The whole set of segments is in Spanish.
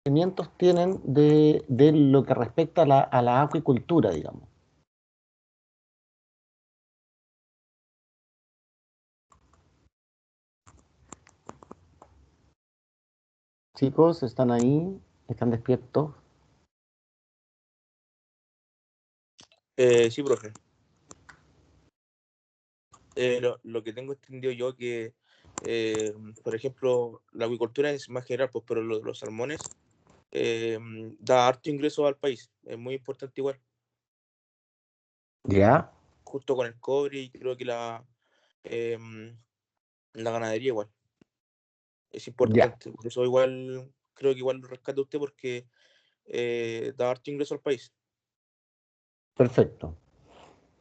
conocimientos tienen de lo que respecta a la acuicultura, digamos? Chicos, ¿están ahí? ¿Están despiertos? Sí, profe. Lo que tengo entendido yo que, por ejemplo, la acuicultura es más general, pues, pero los salmones eh, da harto ingreso al país. Es muy importante igual, ¿Ya? justo con el cobre y creo que eh, la ganadería igual. Es Ya, importante. Por eso igual creo que igual lo rescata usted porque da harto ingreso al país. perfecto.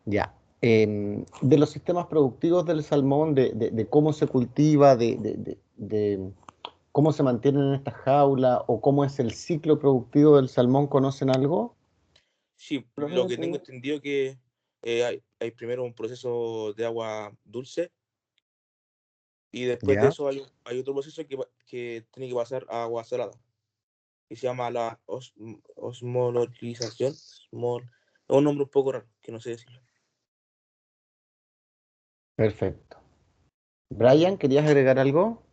Ya. De los sistemas productivos del salmón, de cómo se cultiva, de cómo se mantienen en estas jaulas o cómo es el ciclo productivo del salmón, ¿conocen algo? Sí, lo que tengo entendido que hay primero un proceso de agua dulce y después de Ya, eso hay otro proceso que tiene que pasar a agua salada, que se llama la osmolarización. Es un nombre un poco raro, que no sé decirlo. perfecto. Brian, ¿querías agregar algo?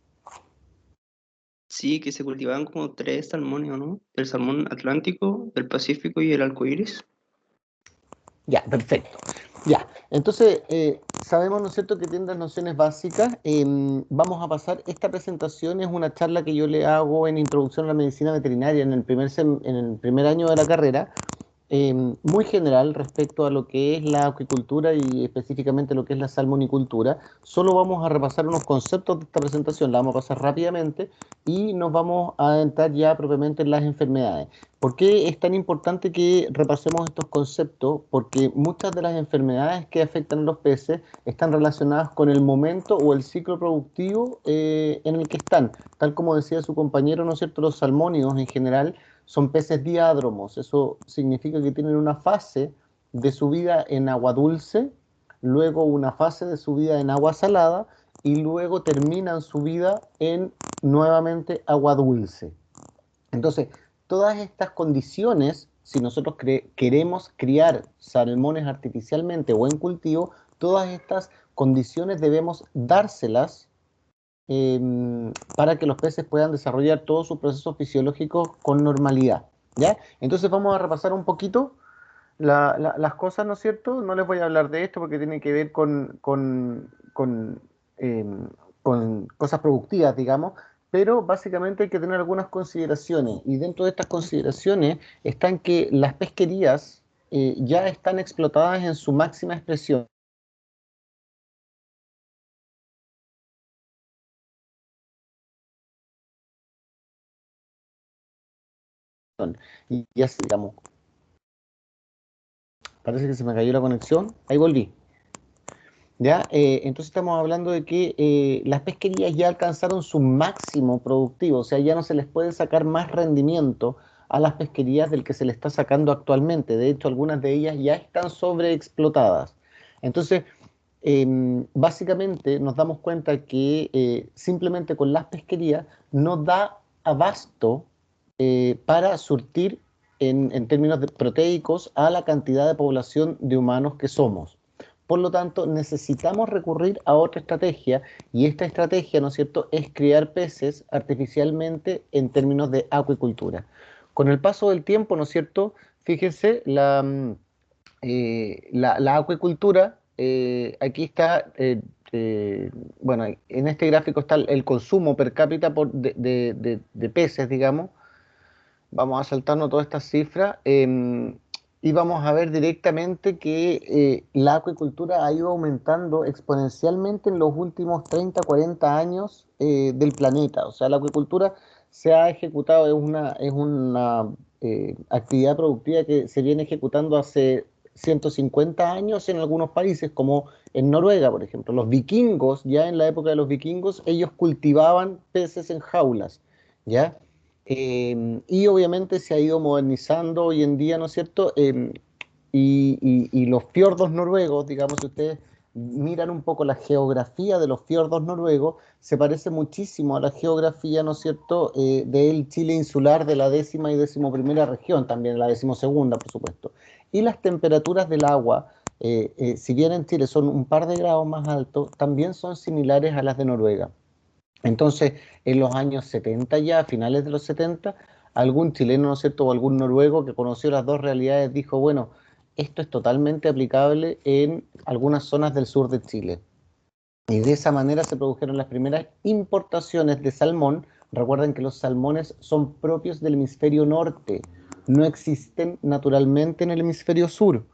Sí, que se cultivaban como tres salmones, ¿o no? El salmón atlántico, el pacífico y el arcoíris. Ya, perfecto. Ya, entonces sabemos, ¿no es cierto?, que tienen las nociones básicas. Vamos a pasar, esta presentación es una charla que yo le hago en Introducción a la Medicina Veterinaria en el en el primer año de la carrera, muy general respecto a lo que es la acuicultura y específicamente lo que es la salmonicultura. Solo vamos a repasar unos conceptos de esta presentación, la vamos a pasar rápidamente y nos vamos a adentrar ya propiamente en las enfermedades. ¿Por qué es tan importante que repasemos estos conceptos? Porque muchas de las enfermedades que afectan a los peces están relacionadas con el momento o el ciclo productivo en el que están. Tal como decía su compañero, ¿no es cierto?, los salmónidos en general son peces diádromos. Eso significa que tienen una fase de su vida en agua dulce, luego una fase de su vida en agua salada y luego terminan su vida en nuevamente agua dulce. Entonces, todas estas condiciones, si nosotros queremos criar salmones artificialmente o en cultivo, todas estas condiciones debemos dárselas para que los peces puedan desarrollar todos sus procesos fisiológicos con normalidad. ¿Ya? Entonces vamos a repasar un poquito las cosas, ¿no es cierto? No les voy a hablar de esto porque tiene que ver eh, con cosas productivas, digamos, pero básicamente hay que tener algunas consideraciones y dentro de estas consideraciones están que las pesquerías ya están explotadas en su máxima expresión. Y ya, digamos, parece que se me cayó la conexión. Ahí volví. ¿Ya? Entonces estamos hablando de que las pesquerías ya alcanzaron su máximo productivo, o sea, ya no se les puede sacar más rendimiento a las pesquerías del que se le está sacando actualmente. De hecho, algunas de ellas ya están sobreexplotadas. Entonces, básicamente nos damos cuenta que simplemente con las pesquerías no da abasto para surtir en términos proteicos a la cantidad de población de humanos que somos. Por lo tanto, necesitamos recurrir a otra estrategia y esta estrategia, ¿no es cierto?, es criar peces artificialmente en términos de acuicultura. Con el paso del tiempo, ¿no es cierto?, fíjense, la acuicultura, aquí está, bueno, en este gráfico está el consumo per cápita de peces, digamos. Vamos a saltarnos todas estas cifras y vamos a ver directamente que la acuicultura ha ido aumentando exponencialmente en los últimos 30, 40 años del planeta. O sea, la acuicultura se ha ejecutado, es una actividad productiva que se viene ejecutando hace 150 años en algunos países, como en Noruega, por ejemplo. Los vikingos, ya en la época de los vikingos, ellos cultivaban peces en jaulas, ¿ya? Y obviamente se ha ido modernizando hoy en día, ¿no es cierto? Y los fiordos noruegos, digamos, si ustedes miran un poco la geografía de los fiordos noruegos, se parece muchísimo a la geografía, ¿no es cierto?, del Chile insular de la 10ª y 11ª región, también la 12ª, por supuesto. Y las temperaturas del agua, si bien en Chile son un par de grados más altos, también son similares a las de Noruega. Entonces, en los años 70 ya, a finales de los 70, algún chileno, ¿no es cierto?, o algún noruego que conoció las dos realidades dijo, bueno, esto es totalmente aplicable en algunas zonas del sur de Chile. Y de esa manera se produjeron las primeras importaciones de salmón. Recuerden que los salmones son propios del hemisferio norte, no existen naturalmente en el hemisferio sur.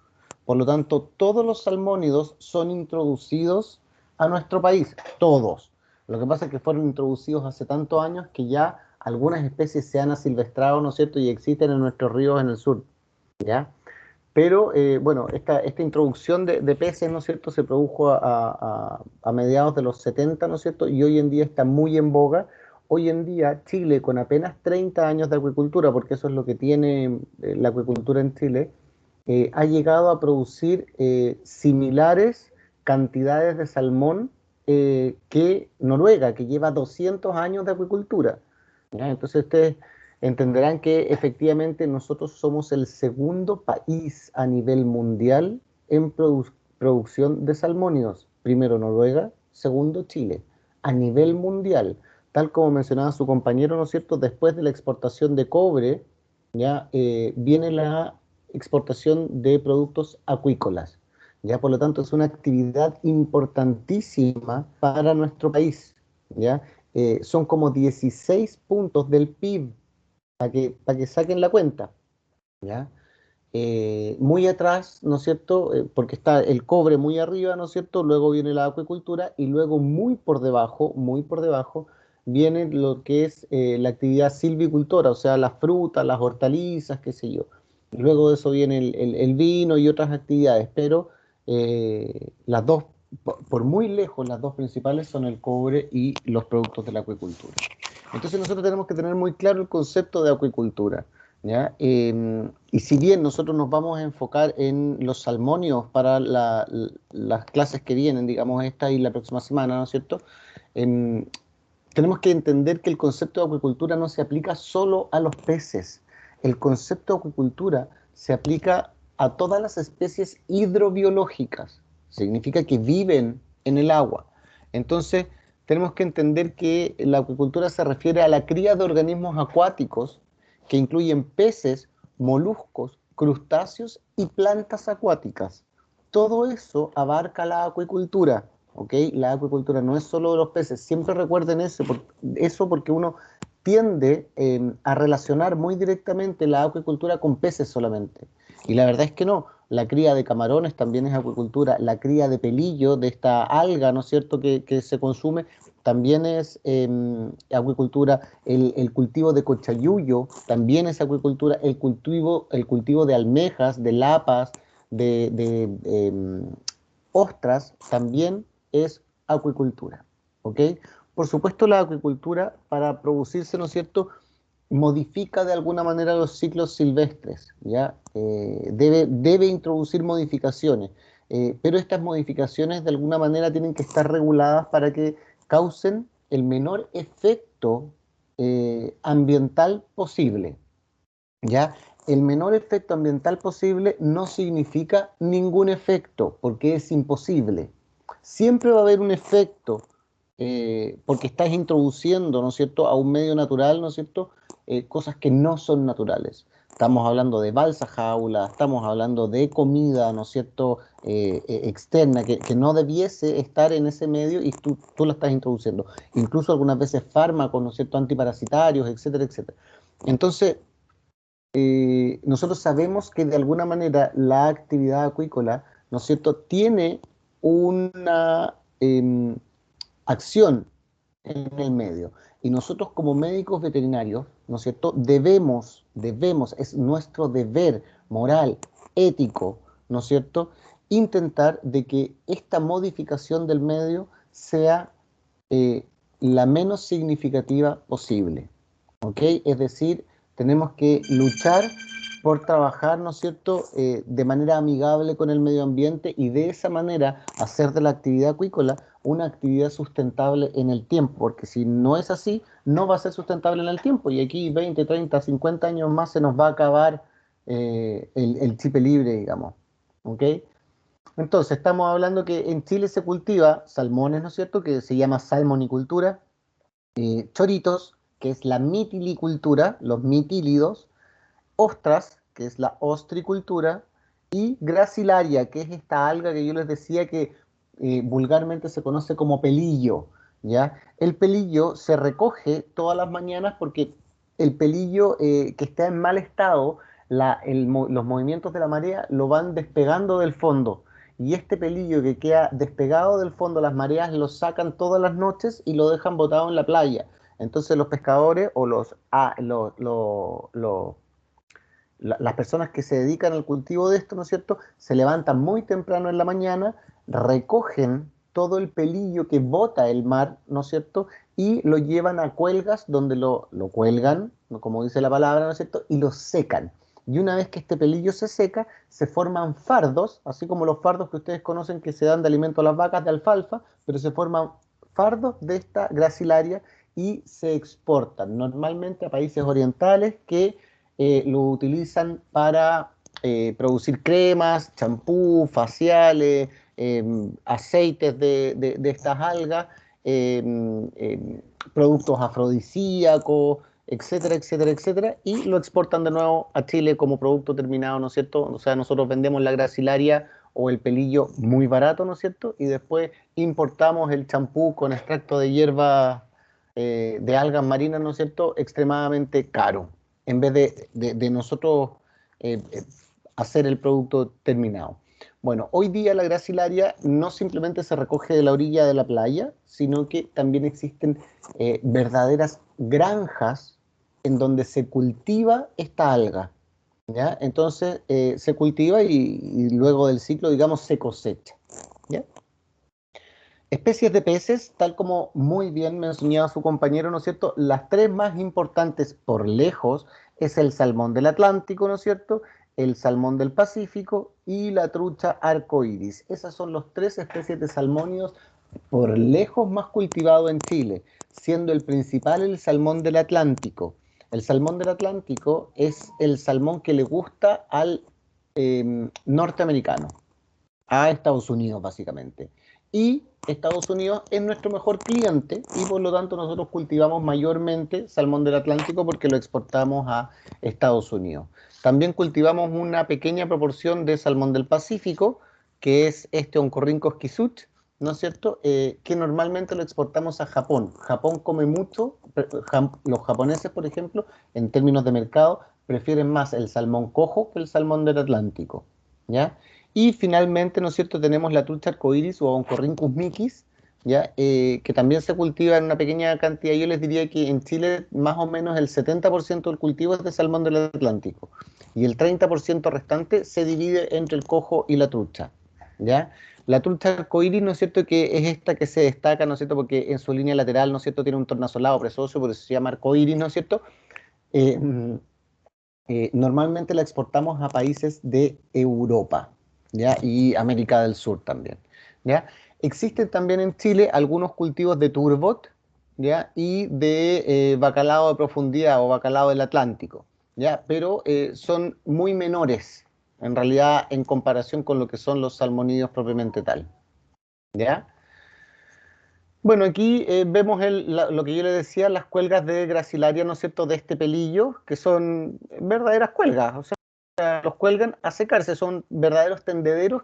Por lo tanto, todos los salmónidos son introducidos a nuestro país, todos. Lo que pasa es que fueron introducidos hace tantos años que ya algunas especies se han asilvestrado, ¿no es cierto?, y existen en nuestros ríos en el sur, ¿ya? Pero bueno, esta introducción de peces, ¿no es cierto?, se produjo a mediados de los 70, ¿no es cierto?, y hoy en día está muy en boga. Hoy en día Chile, con apenas 30 años de acuicultura, porque eso es lo que tiene la acuicultura en Chile, ha llegado a producir similares cantidades de salmón que Noruega, que lleva 200 años de acuicultura, ¿ya? Entonces ustedes entenderán que efectivamente nosotros somos el segundo país a nivel mundial en producción de salmónidos. Primero Noruega, segundo Chile, a nivel mundial. Tal como mencionaba su compañero, ¿no es cierto? Después de la exportación de cobre, ya viene la exportación de productos acuícolas. Ya, por lo tanto, es una actividad importantísima para nuestro país. ¿Ya? Son como 16 puntos del PIB para que saquen la cuenta, ¿ya? Muy atrás, ¿no es cierto? Porque está el cobre muy arriba, ¿no es cierto? Luego viene la acuicultura y luego muy por debajo, viene lo que es la actividad silvicultora, o sea, las frutas, las hortalizas, qué sé yo. Luego de eso viene el vino y otras actividades, pero las dos, por muy lejos, las dos principales son el cobre y los productos de la acuicultura. Entonces nosotros tenemos que tener muy claro el concepto de acuicultura, ¿ya? Y si bien nosotros nos vamos a enfocar en los salmónidos para las clases que vienen, digamos esta y la próxima semana, ¿no es cierto? Em, Tenemos que entender que el concepto de acuicultura no se aplica solo a los peces. El concepto de acuicultura se aplica a todas las especies hidrobiológicas. Significa que viven en el agua. Entonces, tenemos que entender que la acuicultura se refiere a la cría de organismos acuáticos que incluyen peces, moluscos, crustáceos y plantas acuáticas. Todo eso abarca la acuicultura. ¿Ok? La acuicultura no es solo de los peces. Siempre recuerden eso porque uno tiende a relacionar muy directamente la acuicultura con peces solamente. Y la verdad es que no. La cría de camarones también es acuicultura. La cría de pelillo, de esta alga, ¿no es cierto?, que se consume, también es acuicultura. El cultivo de cochayuyo también es acuicultura. El cultivo de almejas, de lapas, de ostras también es acuicultura, ¿ok? Por supuesto, la acuicultura, para producirse, ¿no es cierto?, modifica de alguna manera los ciclos silvestres, ¿ya? Debe introducir modificaciones, pero estas modificaciones de alguna manera tienen que estar reguladas para que causen el menor efecto ambiental posible, ¿ya? El menor efecto ambiental posible no significa ningún efecto, porque es imposible. Siempre va a haber un efecto, porque estás introduciendo, ¿no es cierto?, a un medio natural, ¿no es cierto?, cosas que no son naturales. Estamos hablando de balsa jaula, estamos hablando de comida, ¿no es cierto?, externa, que no debiese estar en ese medio y tú la estás introduciendo. Incluso algunas veces fármacos, ¿no es cierto?, antiparasitarios, etcétera, etcétera. Entonces, nosotros sabemos que de alguna manera la actividad acuícola, ¿no es cierto?, tiene una acción en el medio. Y nosotros como médicos veterinarios, ¿no es cierto?, es nuestro deber moral, ético, ¿no es cierto?, intentar de que esta modificación del medio sea eh, la menos significativa posible. ¿Ok? Es decir, tenemos que luchar por trabajar, ¿no es cierto?, de manera amigable con el medio ambiente y de esa manera hacer de la actividad acuícola una actividad sustentable en el tiempo, porque si no es así, no va a ser sustentable en el tiempo y aquí 20, 30, 50 años más se nos va a acabar el chip libre, digamos, ¿ok? Entonces, estamos hablando que en Chile se cultiva salmones, ¿no es cierto?, que se llama salmonicultura, choritos, que es la mitilicultura, los mitílidos, ostras, que es la ostricultura, y gracilaria, que es esta alga que yo les decía que vulgarmente se conoce como pelillo, ¿ya? El pelillo se recoge todas las mañanas porque el pelillo que está en mal estado, los movimientos de la marea lo van despegando del fondo. Y este pelillo que queda despegado del fondo, las mareas lo sacan todas las noches y lo dejan botado en la playa. Entonces los pescadores o las personas que se dedican al cultivo de esto, ¿no es cierto?, se levantan muy temprano en la mañana, recogen todo el pelillo que bota el mar, ¿no es cierto?, y lo llevan a cuelgas donde lo cuelgan, ¿no?, como dice la palabra, ¿no es cierto?, y lo secan. Y una vez que este pelillo se seca, se forman fardos, así como los fardos que ustedes conocen que se dan de alimento a las vacas de alfalfa, pero se forman fardos de esta gracilaria y se exportan normalmente a países orientales que lo utilizan para producir cremas, champú, faciales, aceites de estas algas, eh, eh, productos afrodisíacos, etcétera, etcétera, etcétera, y lo exportan de nuevo a Chile como producto terminado, ¿no es cierto? O sea, nosotros vendemos la gracilaria o el pelillo muy barato, ¿no es cierto? Y después importamos el champú con extracto de hierba de algas marinas, ¿no es cierto?, extremadamente caro en vez de nosotros eh, eh, hacer el producto terminado. Bueno, hoy día la gracilaria no simplemente se recoge de la orilla de la playa, sino que también existen verdaderas granjas en donde se cultiva esta alga, ¿ya? Entonces se cultiva y luego del ciclo, digamos, se cosecha, ¿ya? Especies de peces, tal como muy bien me enseñaba su compañero, ¿no es cierto? Las tres más importantes por lejos es el salmón del Atlántico, ¿no es cierto? El salmón del Pacífico y la trucha arcoíris. Esas son las tres especies de salmónidos por lejos más cultivado en Chile, siendo el principal el salmón del Atlántico. El salmón del Atlántico es el salmón que le gusta al norteamericano, a Estados Unidos básicamente. Y Estados Unidos es nuestro mejor cliente y por lo tanto nosotros cultivamos mayormente salmón del Atlántico porque lo exportamos a Estados Unidos. También cultivamos una pequeña proporción de salmón del Pacífico, que es este Oncorhynchus kisuch, ¿no es cierto?, que normalmente lo exportamos a Japón. Japón come mucho, los japoneses, por ejemplo, en términos de mercado, prefieren más el salmón cojo que el salmón del Atlántico, ¿ya? Y finalmente, ¿no es cierto?, tenemos la trucha arcoíris o Oncorhynchus micis, ¿ya? Que también se cultiva en una pequeña cantidad. Yo les diría que en Chile más o menos el 70% del cultivo es de salmón del Atlántico y el 30% restante se divide entre el cojo y la trucha, ¿ya? La trucha arcoíris, ¿no es cierto?, que es esta que se destaca, ¿no es cierto?, porque en su línea lateral, ¿no es cierto?, tiene un tornasolado precioso, por eso se llama arcoíris, ¿no es cierto? Eh, Normalmente la exportamos a países de Europa, ¿ya? Y América del Sur también, ¿ya? Existen también en Chile algunos cultivos de turbot, ¿ya? Y de bacalao de profundidad o bacalao del Atlántico, ¿ya? Pero son muy menores, en realidad, en comparación con lo que son los salmonídeos propiamente tal, ¿ya? Bueno, aquí vemos lo que yo le decía, las cuelgas de gracilaria, ¿no es cierto?, de este pelillo, que son verdaderas cuelgas, o sea, los cuelgan a secarse, son verdaderos tendederos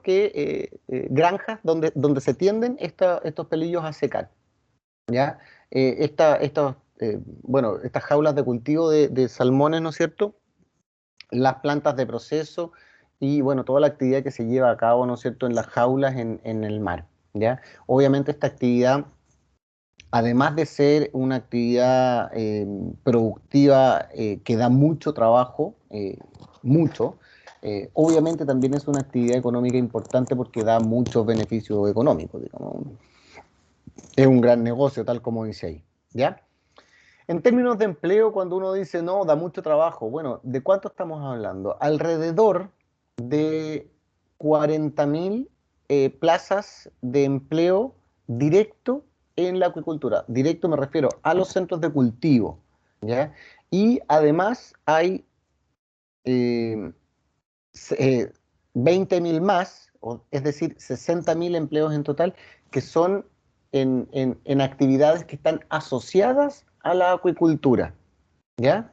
granjas donde se tienden estos pelillos a secar, ¿ya? Bueno, estas jaulas de cultivo de salmones, ¿no es cierto?, las plantas de proceso y, bueno, toda la actividad que se lleva a cabo, ¿no es cierto?, en las jaulas en el mar, ¿ya? Obviamente esta actividad, además de ser una actividad productiva que da mucho trabajo, mucho, obviamente también es una actividad económica importante porque da muchos beneficios económicos, digamos. Es un gran negocio, tal como dice ahí, ¿ya? En términos de empleo, cuando uno dice no, da mucho trabajo, bueno, ¿de cuánto estamos hablando? Alrededor de 40.000 plazas de empleo directo en la acuicultura. Directo me refiero a los centros de cultivo, ¿ya? Y además hay eh, 20.000 más, es decir, 60.000 empleos en total, que son en actividades que están asociadas a la acuicultura, ¿ya?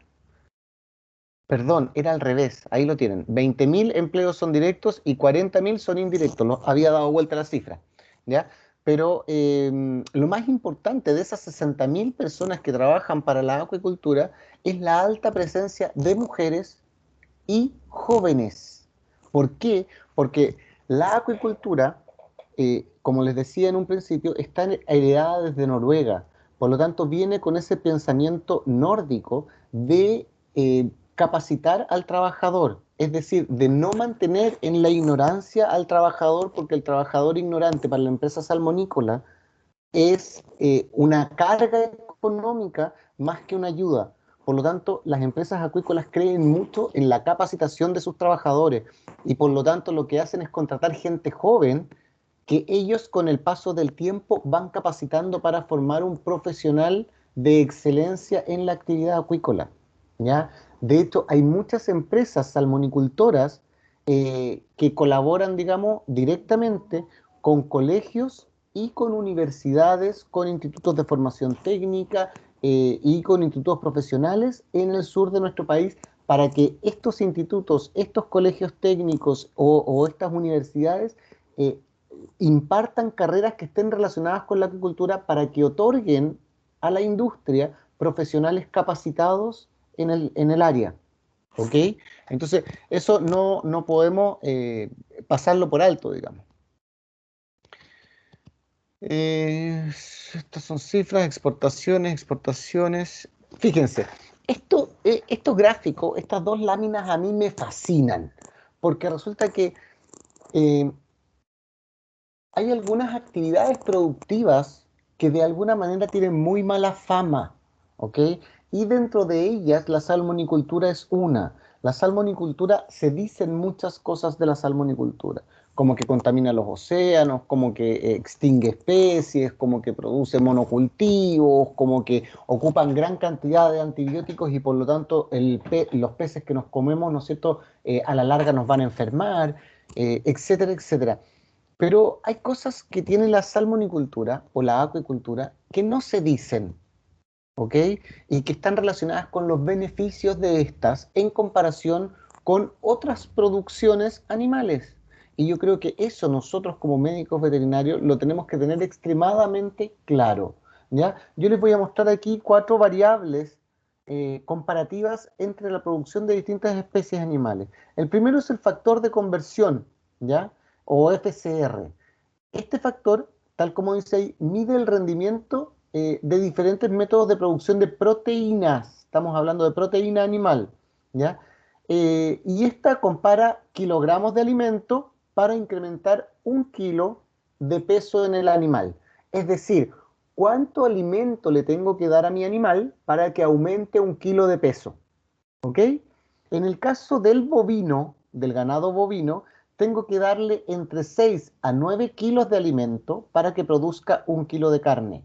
Perdón, era al revés, ahí lo tienen. 20.000 empleos son directos y 40.000 son indirectos. Había dado vuelta la cifra, ¿ya? Pero lo más importante de esas 60.000 personas que trabajan para la acuicultura es la alta presencia de mujeres y jóvenes. ¿Por qué? Porque la acuicultura, como les decía en un principio, está heredada desde Noruega. Por lo tanto, viene con ese pensamiento nórdico de capacitar al trabajador, es decir, de no mantener en la ignorancia al trabajador, porque el trabajador ignorante para la empresa salmonícola es una carga económica más que una ayuda. Por lo tanto, las empresas acuícolas creen mucho en la capacitación de sus trabajadores y por lo tanto lo que hacen es contratar gente joven que ellos con el paso del tiempo van capacitando para formar un profesional de excelencia en la actividad acuícola, ¿ya? De hecho, hay muchas empresas salmonicultoras que colaboran, digamos, directamente con colegios y con universidades, con institutos de formación técnica y con institutos profesionales en el sur de nuestro país para que estos institutos, estos colegios técnicos o estas universidades eh, impartan carreras que estén relacionadas con la acuicultura para que otorguen a la industria profesionales capacitados en el área. ¿Ok? Entonces, eso no podemos pasarlo por alto, digamos. Eh, Estas son cifras, exportaciones. Fíjense, estos gráficos, estas dos láminas a mí me fascinan, porque resulta que eh, hay algunas actividades productivas que de alguna manera tienen muy mala fama, ¿ok? Y dentro de ellas la salmonicultura es una. La salmonicultura, se dicen muchas cosas de la salmonicultura, como que contamina los océanos, como que extingue especies, como que produce monocultivos, como que ocupan gran cantidad de antibióticos y por lo tanto los peces que nos comemos, ¿no es cierto?, a la larga nos van a enfermar, etcétera, etcétera. Pero hay cosas que tiene la salmonicultura o la acuicultura que no se dicen, ¿ok? Y que están relacionadas con los beneficios de estas en comparación con otras producciones animales. Y yo creo que eso nosotros como médicos veterinarios lo tenemos que tener extremadamente claro, ¿ya? Yo les voy a mostrar aquí 4 variables comparativas entre la producción de distintas especies animales. El primero es el factor de conversión, ¿ya? O FCR. Este factor, tal como dice ahí, mide el rendimiento de diferentes métodos de producción de proteínas. Estamos hablando de proteína animal, ¿ya? Y esta compara kilogramos de alimento para incrementar 1 kilo de peso en el animal. Es decir, ¿cuánto alimento le tengo que dar a mi animal para que aumente 1 kilo de peso? ¿Ok? En el caso del bovino, del ganado bovino, tengo que darle entre 6 a 9 kilos de alimento para que produzca 1 kilo de carne.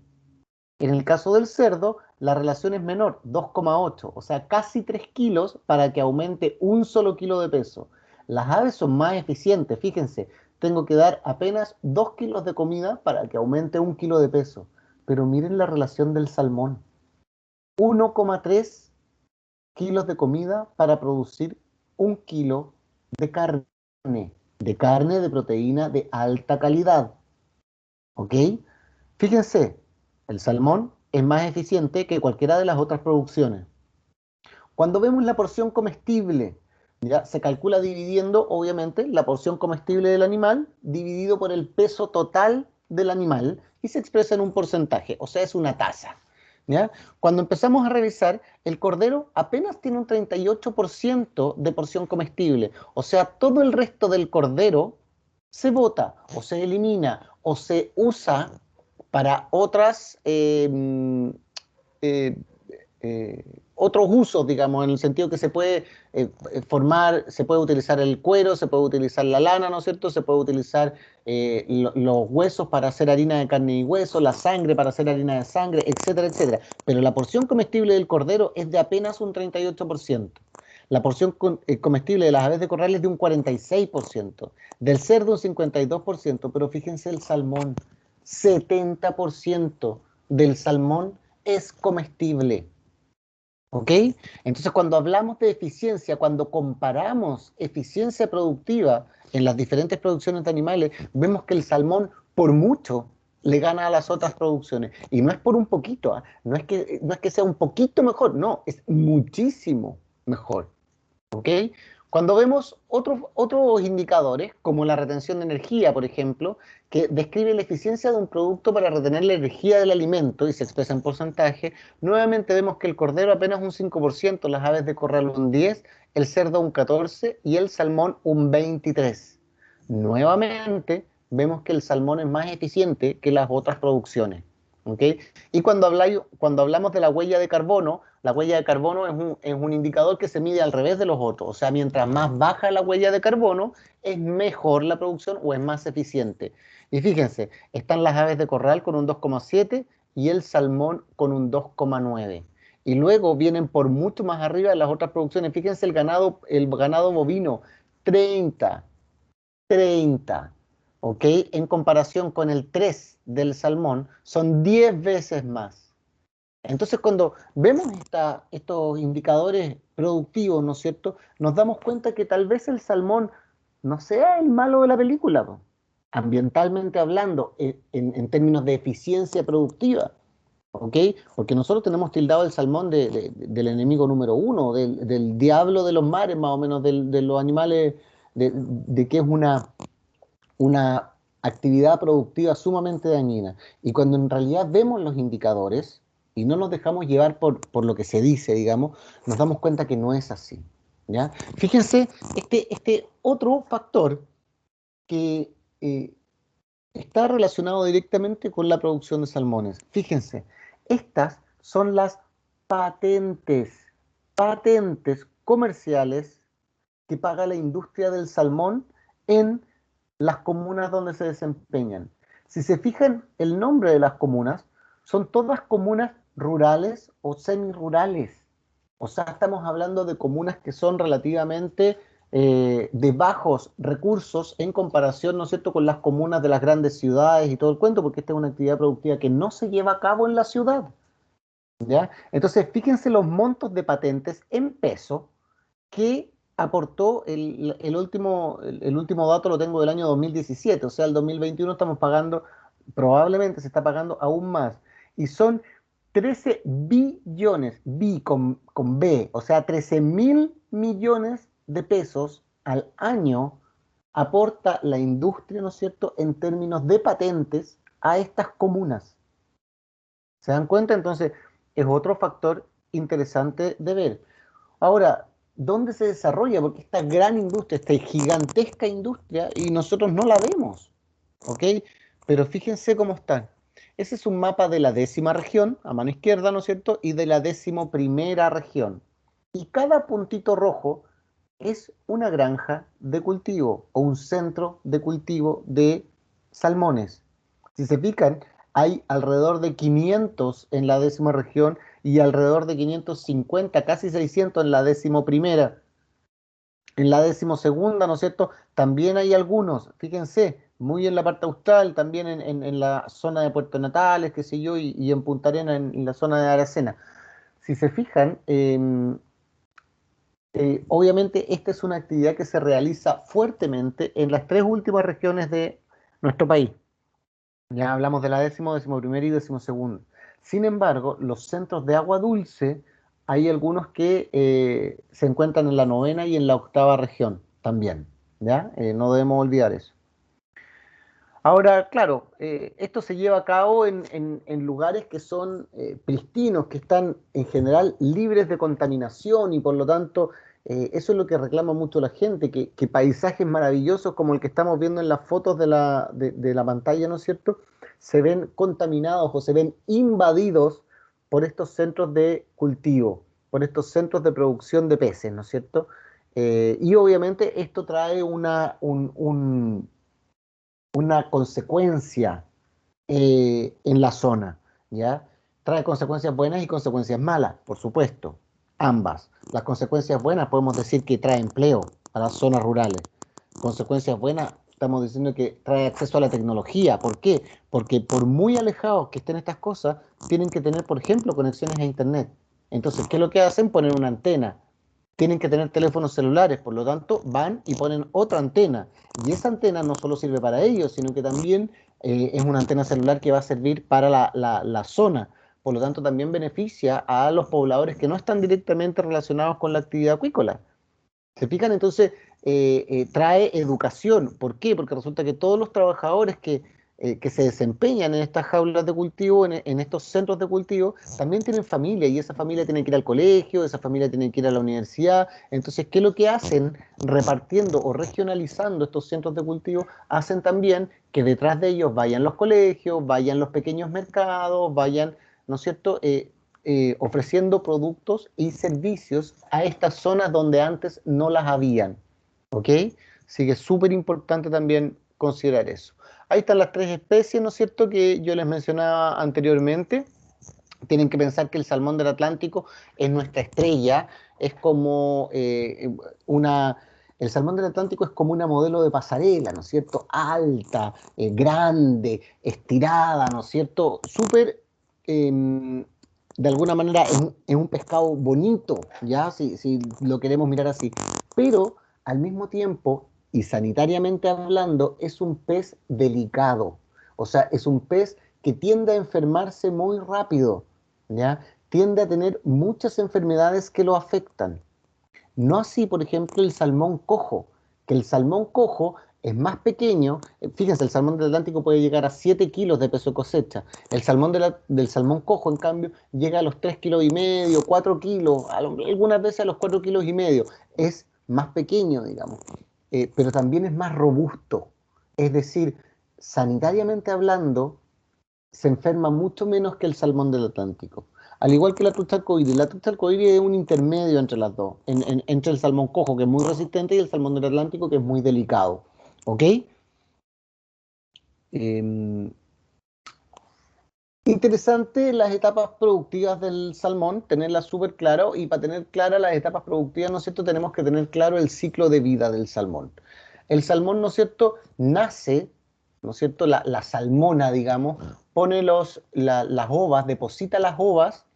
En el caso del cerdo, la relación es menor, 2,8, o sea, casi 3 kilos para que aumente 1 solo kilo de peso. Las aves son más eficientes, fíjense, tengo que dar apenas 2 kilos de comida para que aumente 1 kilo de peso. Pero miren la relación del salmón, 1,3 kilos de comida para producir 1 kilo de carne, de proteína de alta calidad. ¿Ok? Fíjense, el salmón es más eficiente que cualquiera de las otras producciones. Cuando vemos la porción comestible, ya se calcula dividiendo, obviamente, la porción comestible del animal dividido por el peso total del animal y se expresa en un porcentaje, o sea, es una tasa. ¿Ya? Cuando empezamos a revisar, el cordero apenas tiene un 38% de porción comestible, o sea, todo el resto del cordero se bota o se elimina o se usa para otras otros usos, digamos, en el sentido que se puede formar, se puede utilizar el cuero, se puede utilizar la lana, ¿no es cierto? Se puede utilizar los huesos para hacer harina de carne y hueso, la sangre para hacer harina de sangre, etcétera, etcétera. Pero la porción comestible del cordero es de apenas un 38%. La porción comestible de las aves de corral es de un 46%, del cerdo un 52%, pero fíjense el salmón, 70% del salmón es comestible. ¿Ok? Entonces, cuando hablamos de eficiencia, cuando comparamos eficiencia productiva en las diferentes producciones de animales, vemos que el salmón, por mucho, le gana a las otras producciones. Y no es por un poquito, ¿eh? No es que sea un poquito mejor, no, es muchísimo mejor. ¿Ok? Cuando vemos otros indicadores, como la retención de energía, por ejemplo, que describe la eficiencia de un producto para retener la energía del alimento y se expresa en porcentaje, nuevamente vemos que el cordero apenas un 5%, las aves de corral un 10%, el cerdo un 14% y el salmón un 23%. Nuevamente vemos que el salmón es más eficiente que las otras producciones. ¿Ok? Y cuando hablamos de la huella de carbono es un indicador que se mide al revés de los otros. O sea, mientras más baja la huella de carbono, es mejor la producción o es más eficiente. Y fíjense, están las aves de corral con un 2,7 y el salmón con un 2,9. Y luego vienen por mucho más arriba de las otras producciones. Fíjense el ganado bovino, 30, 30, ¿ok? En comparación con el 3 del salmón, son 10 veces más. Entonces, cuando vemos estos indicadores productivos, ¿no es cierto?, nos damos cuenta que tal vez el salmón no sea el malo de la película, po, ambientalmente hablando, en términos de eficiencia productiva, ¿ok? Porque nosotros tenemos tildado el salmón del enemigo número uno, del diablo de los mares, más o menos, de los animales, de que es una actividad productiva sumamente dañina. Y cuando en realidad vemos los indicadores y no nos dejamos llevar por lo que se dice, digamos, nos damos cuenta que no es así. ¿Ya? Fíjense, este otro factor que está relacionado directamente con la producción de salmones. Fíjense, estas son las patentes, patentes comerciales que paga la industria del salmón en las comunas donde se desempeñan. Si se fijan, el nombre de las comunas son todas comunas rurales o semirurales. O sea, estamos hablando de comunas que son relativamente de bajos recursos en comparación, ¿no es cierto?, con las comunas de las grandes ciudades y todo el cuento, porque esta es una actividad productiva que no se lleva a cabo en la ciudad. ¿Ya? Entonces, fíjense los montos de patentes en peso que aportó el último dato lo tengo del año 2017, o sea, el 2021 estamos pagando, probablemente se está pagando aún más, y son 13 billones, con B, o sea, 13.000 millones de pesos al año aporta la industria, ¿no es cierto?, en términos de patentes a estas comunas. ¿Se dan cuenta? Entonces, es otro factor interesante de ver. Ahora, ¿dónde se desarrolla? Porque esta gran industria, esta gigantesca industria, y nosotros no la vemos, ¿ok? Pero fíjense cómo están. Ese es un mapa de la 10ª región, a mano izquierda, ¿no es cierto? Y de la 11ª región. Y cada puntito rojo es una granja de cultivo o un centro de cultivo de salmones. Si se fijan, hay alrededor de 500 en la 10ª región y alrededor de 550, casi 600 en la 11ª. En la 12ª, ¿no es cierto? También hay algunos, fíjense, muy en la parte austral, también en la zona de Puerto Natales, qué sé yo, y en Punta Arenas, en la zona de Aracena. Si se fijan, obviamente esta es una actividad que se realiza fuertemente en las 3 últimas regiones de nuestro país. Ya hablamos de la 11ª y 12ª. Sin embargo, los centros de agua dulce, hay algunos que se encuentran en la 9ª y en la 8ª región también. ¿Ya? No debemos olvidar eso. Ahora, claro, esto se lleva a cabo en lugares que son pristinos, que están en general libres de contaminación y por lo tanto eso es lo que reclama mucho la gente, que paisajes maravillosos como el que estamos viendo en las fotos de la pantalla, ¿no es cierto?, se ven contaminados o se ven invadidos por estos centros de cultivo, por estos centros de producción de peces, ¿no es cierto? Y obviamente esto trae una consecuencia en la zona, ¿ya? Trae consecuencias buenas y consecuencias malas, por supuesto, ambas. Las consecuencias buenas podemos decir que trae empleo a las zonas rurales. Consecuencias buenas, estamos diciendo que trae acceso a la tecnología. ¿Por qué? Porque por muy alejados que estén estas cosas, tienen que tener, por ejemplo, conexiones a Internet. Entonces, ¿qué es lo que hacen? Poner una antena. Tienen que tener teléfonos celulares, por lo tanto, van y ponen otra antena. Y esa antena no solo sirve para ellos, sino que también es una antena celular que va a servir para la zona. Por lo tanto, también beneficia a los pobladores que no están directamente relacionados con la actividad acuícola. ¿Se fijan? Entonces, trae educación. ¿Por qué? Porque resulta que todos los trabajadores que se desempeñan en estas jaulas de cultivo, en estos centros de cultivo, también tienen familia y esa familia tiene que ir al colegio, esa familia tiene que ir a la universidad. Entonces, ¿qué es lo que hacen? Repartiendo o regionalizando estos centros de cultivo, hacen también que detrás de ellos vayan los colegios, vayan los pequeños mercados, vayan, ¿no es cierto?, ofreciendo productos y servicios a estas zonas donde antes no las habían. ¿Ok? Así que es súper importante también considerar eso. Ahí están las tres especies, ¿no es cierto?, que yo les mencionaba anteriormente. Tienen que pensar que el salmón del Atlántico es nuestra estrella, es como una... El salmón del Atlántico es como una modelo de pasarela, ¿no es cierto? Alta, grande, estirada, ¿no es cierto? Súper de alguna manera es un pescado bonito, ¿ya? Si lo queremos mirar así. Pero al mismo tiempo, y sanitariamente hablando, es un pez delicado. O sea, es un pez que tiende a enfermarse muy rápido, ¿ya? Tiende a tener muchas enfermedades que lo afectan. No así, por ejemplo, el salmón cojo, que el salmón cojo es más pequeño. Fíjense, el salmón del Atlántico puede llegar a 7 kilos de peso de cosecha. El salmón del salmón cojo, en cambio, llega a los 3 kilos y medio, 4 kilos, algunas veces a los 4 kilos y medio. Es más pequeño, digamos, pero también es más robusto. Es decir, sanitariamente hablando, se enferma mucho menos que el salmón del Atlántico. Al igual que la trucha arcoíris. La trucha arcoíris es un intermedio entre las dos, entre el salmón cojo, que es muy resistente, y el salmón del Atlántico, que es muy delicado. ¿Ok? Eh, Interesante las etapas productivas del salmón, tenerlas súper claro, y para tener claras las etapas productivas, ¿no es cierto?, tenemos que tener claro el ciclo de vida del salmón. El salmón, ¿no es cierto?, nace, ¿no es cierto?, la salmona, digamos, pone las ovas, deposita las ovas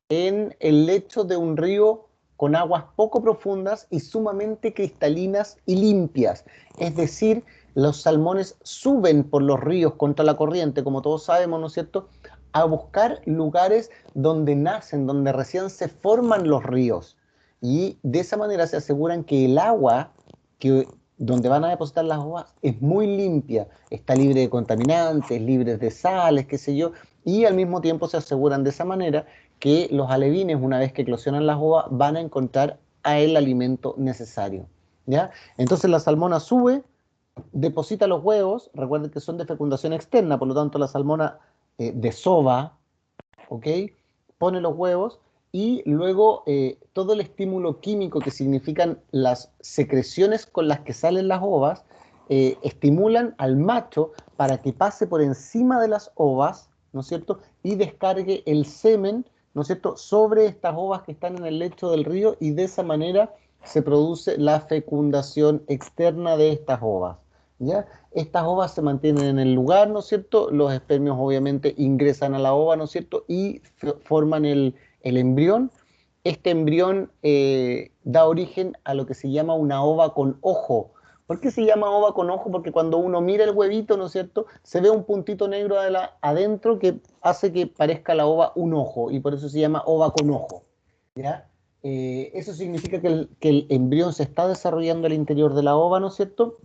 en el lecho de un río con aguas poco profundas y sumamente cristalinas y limpias. Es decir, los salmones suben por los ríos contra la corriente, como todos sabemos, ¿no es cierto?, a buscar lugares donde nacen, donde recién se forman los ríos. Y de esa manera se aseguran que el agua que, donde van a depositar las ovas es muy limpia, está libre de contaminantes, libre de sales, qué sé yo, y al mismo tiempo se aseguran de esa manera que los alevines, una vez que eclosionan las ovas, van a encontrar a el alimento necesario, ¿ya? Entonces la salmona sube, deposita los huevos, recuerden que son de fecundación externa, por lo tanto la salmona desova, ¿ok? Pone los huevos y luego todo el estímulo químico que significan las secreciones con las que salen las ovas, estimulan al macho para que pase por encima de las ovas, ¿no es cierto? Y descargue el semen, ¿no es cierto?, sobre estas ovas que están en el lecho del río, y de esa manera se produce la fecundación externa de estas ovas, ¿ya? Estas ovas se mantienen en el lugar, ¿no es cierto? Los espermios obviamente ingresan a la ova, ¿no es cierto?, y forman el embrión. Este embrión da origen a lo que se llama una ova con ojo. ¿Por qué se llama ova con ojo? Porque cuando uno mira el huevito, ¿no es cierto?, se ve un puntito negro adentro que hace que parezca la ova un ojo, y por eso se llama ova con ojo, ¿ya? Eso significa que el embrión se está desarrollando al interior de la ova, ¿no es cierto?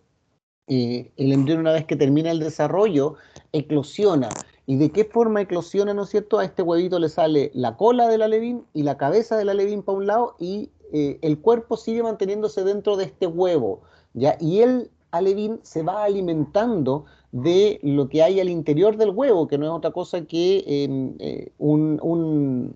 El embrión, una vez que termina el desarrollo, eclosiona. ¿Y de qué forma eclosiona, no es cierto? A este huevito le sale la cola del alevín y la cabeza del alevín para un lado, y el cuerpo sigue manteniéndose dentro de este huevo, ¿ya? Y el alevín se va alimentando de lo que hay al interior del huevo, que no es otra cosa que un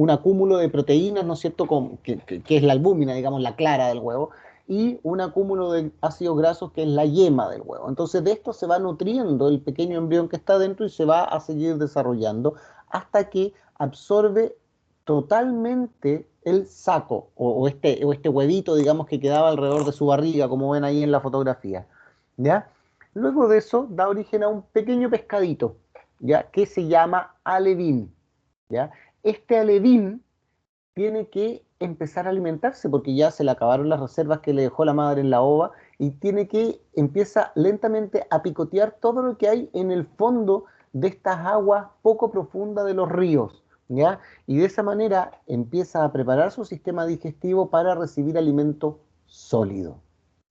acúmulo de proteínas, ¿no es cierto?, que es la albúmina, digamos, la clara del huevo, y un acúmulo de ácidos grasos que es la yema del huevo. Entonces de esto se va nutriendo el pequeño embrión que está dentro y se va a seguir desarrollando hasta que absorbe totalmente el saco o este huevito, digamos, que quedaba alrededor de su barriga, como ven ahí en la fotografía, ¿ya? Luego de eso da origen a un pequeño pescadito, ¿ya? Que se llama alevín, ¿ya? Este alevín tiene que empezar a alimentarse porque ya se le acabaron las reservas que le dejó la madre en la ova y empieza lentamente a picotear todo lo que hay en el fondo de estas aguas poco profundas de los ríos, ¿ya? Y de esa manera empieza a preparar su sistema digestivo para recibir alimento sólido,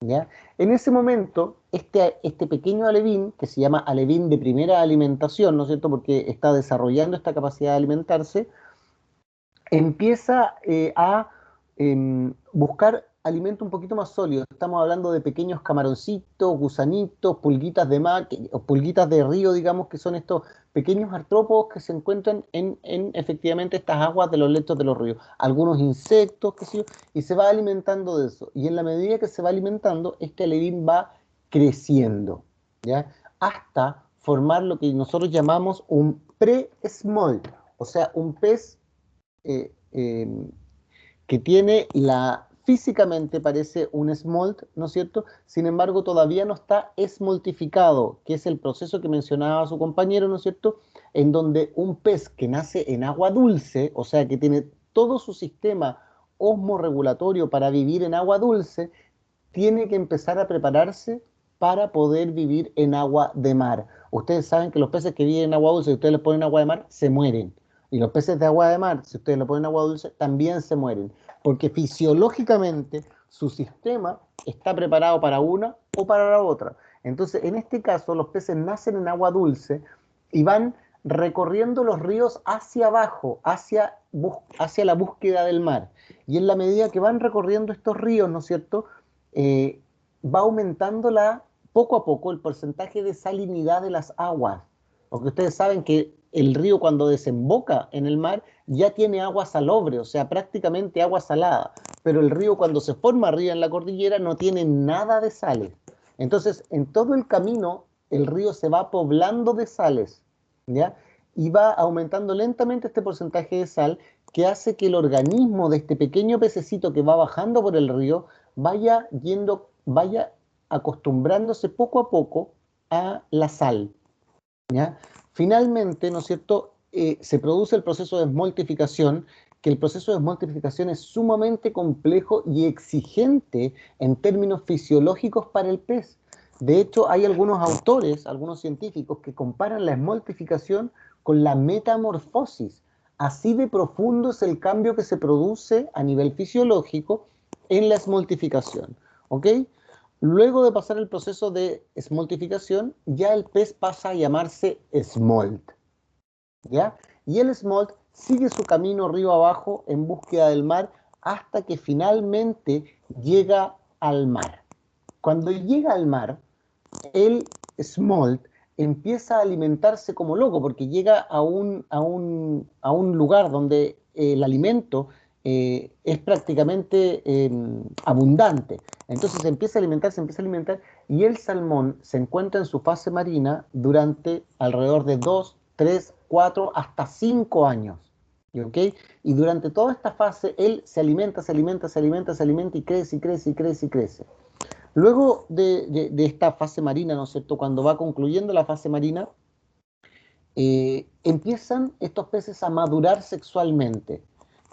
¿ya? En ese momento, este pequeño alevín, que se llama alevín de primera alimentación, ¿no es cierto?, porque está desarrollando esta capacidad de alimentarse, empieza a buscar alimento un poquito más sólido. Estamos hablando de pequeños camaroncitos, gusanitos, pulguitas de mar, o pulguitas de río, digamos, que son estos pequeños artrópodos que se encuentran en efectivamente estas aguas de los letos de los ríos. Algunos insectos, qué sé yo, y se va alimentando de eso. Y en la medida que se va alimentando, este alevín va creciendo, ¿ya? Hasta formar lo que nosotros llamamos un pre-smolt, o sea, un pez eh, eh, que tiene físicamente parece un smolt, ¿no es cierto? Sin embargo, todavía no está esmoltificado, que es el proceso que mencionaba su compañero, ¿no es cierto? En donde un pez que nace en agua dulce, o sea, que tiene todo su sistema osmorregulatorio para vivir en agua dulce, tiene que empezar a prepararse para poder vivir en agua de mar. Ustedes saben que los peces que viven en agua dulce, si ustedes les ponen agua de mar, se mueren. Y los peces de agua de mar, si ustedes le ponen agua dulce, también se mueren. Porque fisiológicamente su sistema está preparado para una o para la otra. Entonces, en este caso, los peces nacen en agua dulce y van recorriendo los ríos hacia abajo, hacia la búsqueda del mar. Y en la medida que van recorriendo estos ríos, ¿no es cierto?, eh, va aumentando poco a poco el porcentaje de salinidad de las aguas. Porque ustedes saben que el río cuando desemboca en el mar ya tiene agua salobre, o sea, prácticamente agua salada. Pero el río cuando se forma arriba en la cordillera no tiene nada de sales. Entonces, en todo el camino, el río se va poblando de sales, ¿ya? Y va aumentando lentamente este porcentaje de sal que hace que el organismo de este pequeño pececito que va bajando por el río vaya acostumbrándose poco a poco a la sal, ¿ya? Finalmente, ¿no es cierto?, se produce el proceso de esmoltificación, que el proceso de esmoltificación es sumamente complejo y exigente en términos fisiológicos para el pez. De hecho, hay algunos autores, algunos científicos, que comparan la esmoltificación con la metamorfosis. Así de profundo es el cambio que se produce a nivel fisiológico en la esmoltificación, ¿ok? Luego de pasar el proceso de esmoltificación, ya el pez pasa a llamarse smolt, ¿ya? Y el smolt sigue su camino río abajo en búsqueda del mar hasta que finalmente llega al mar. Cuando llega al mar, el smolt empieza a alimentarse como loco porque llega a un lugar donde el alimento es prácticamente abundante. Entonces empieza a alimentar y el salmón se encuentra en su fase marina durante alrededor de 2, 3, 4, hasta 5 años. ¿Ok? Y durante toda esta fase él se alimenta y crece y crece y crece y crece. Luego de esta fase marina, ¿no es cierto?, cuando va concluyendo la fase marina, empiezan estos peces a madurar sexualmente